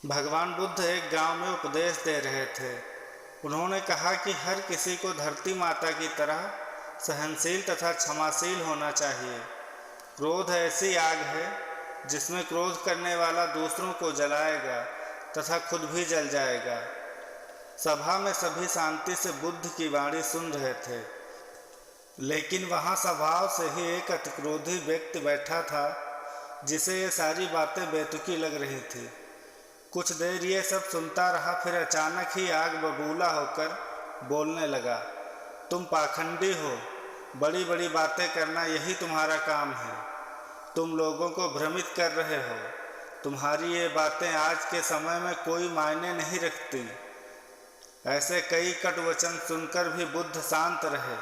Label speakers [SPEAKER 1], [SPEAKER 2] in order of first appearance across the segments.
[SPEAKER 1] भगवान बुद्ध एक गांव में उपदेश दे रहे थे। उन्होंने कहा कि हर किसी को धरती माता की तरह सहनशील तथा क्षमाशील होना चाहिए। क्रोध ऐसी आग है जिसमें क्रोध करने वाला दूसरों को जलाएगा तथा खुद भी जल जाएगा। सभा में सभी शांति से बुद्ध की वाणी सुन रहे थे, लेकिन वहाँ स्वभाव से ही एक अतिक्रोधी व्यक्ति बैठा था जिसे ये सारी बातें बेतुकी लग रही थी। कुछ देर ये सब सुनता रहा, फिर अचानक ही आग बबूला होकर बोलने लगा, तुम पाखंडी हो, बड़ी बड़ी बातें करना यही तुम्हारा काम है। तुम लोगों को भ्रमित कर रहे हो। तुम्हारी ये बातें आज के समय में कोई मायने नहीं रखती। ऐसे कई कट वचन सुनकर भी बुद्ध शांत रहे।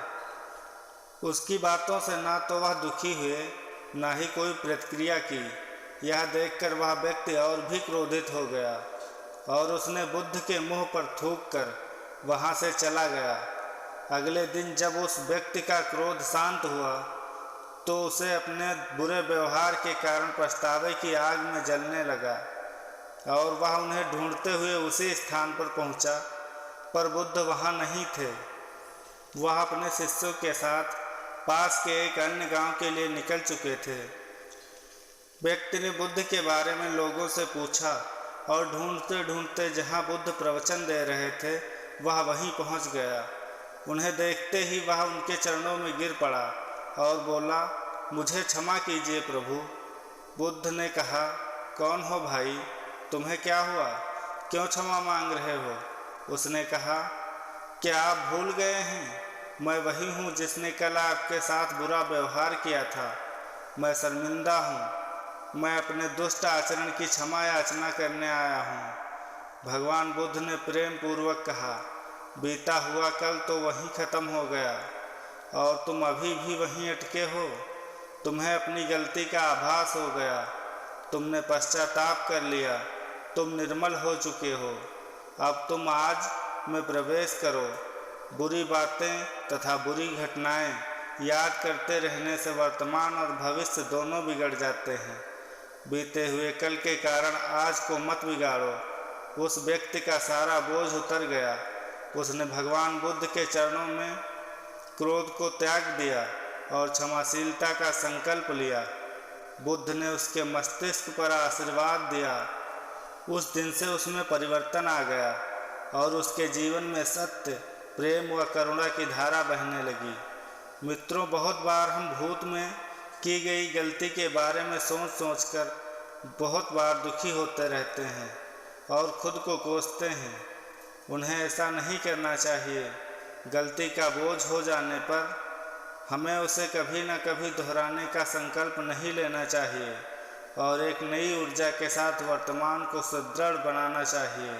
[SPEAKER 1] उसकी बातों से ना तो वह दुखी हुए, ना ही कोई प्रतिक्रिया की। यह देखकर वह व्यक्ति और भी क्रोधित हो गया और उसने बुद्ध के मुंह पर थूककर वहां से चला गया। अगले दिन जब उस व्यक्ति का क्रोध शांत हुआ तो उसे अपने बुरे व्यवहार के कारण पछतावे की आग में जलने लगा और वह उन्हें ढूंढते हुए उसी स्थान पर पहुंचा, पर बुद्ध वहां नहीं थे। वह अपने शिष्यों के साथ पास के एक अन्य गांव के लिए निकल चुके थे। व्यक्ति ने बुद्ध के बारे में लोगों से पूछा और ढूंढते ढूंढते जहां बुद्ध प्रवचन दे रहे थे वह वहीं पहुंच गया। उन्हें देखते ही वह उनके चरणों में गिर पड़ा और बोला, मुझे क्षमा कीजिए प्रभु। बुद्ध ने कहा, कौन हो भाई, तुम्हें क्या हुआ, क्यों क्षमा मांग रहे हो? उसने कहा, क्या आप भूल गए हैं, मैं वही हूँ जिसने कल आपके साथ बुरा व्यवहार किया था। मैं शर्मिंदा हूँ। मैं अपने दुष्ट आचरण की क्षमा याचना करने आया हूँ। भगवान बुद्ध ने प्रेम पूर्वक कहा, बीता हुआ कल तो वहीं खत्म हो गया और तुम अभी भी वहीं अटके हो। तुम्हें अपनी गलती का आभास हो गया, तुमने पश्चाताप कर लिया, तुम निर्मल हो चुके हो। अब तुम आज में प्रवेश करो। बुरी बातें तथा बुरी घटनाएं याद करते रहने से वर्तमान और भविष्य दोनों बिगड़ जाते हैं। बीते हुए कल के कारण आज को मत बिगाड़ो। उस व्यक्ति का सारा बोझ उतर गया। उसने भगवान बुद्ध के चरणों में क्रोध को त्याग दिया और क्षमाशीलता का संकल्प लिया। बुद्ध ने उसके मस्तिष्क पर आशीर्वाद दिया। उस दिन से उसमें परिवर्तन आ गया और उसके जीवन में सत्य, प्रेम व करुणा की धारा बहने लगी। मित्रों, बहुत बार हम भूत में की गई गलती के बारे में सोच सोचकर बहुत बार दुखी होते रहते हैं और खुद को कोसते हैं। उन्हें ऐसा नहीं करना चाहिए। गलती का बोझ हो जाने पर हमें उसे कभी न कभी दोहराने का संकल्प नहीं लेना चाहिए और एक नई ऊर्जा के साथ वर्तमान को सुदृढ़ बनाना चाहिए।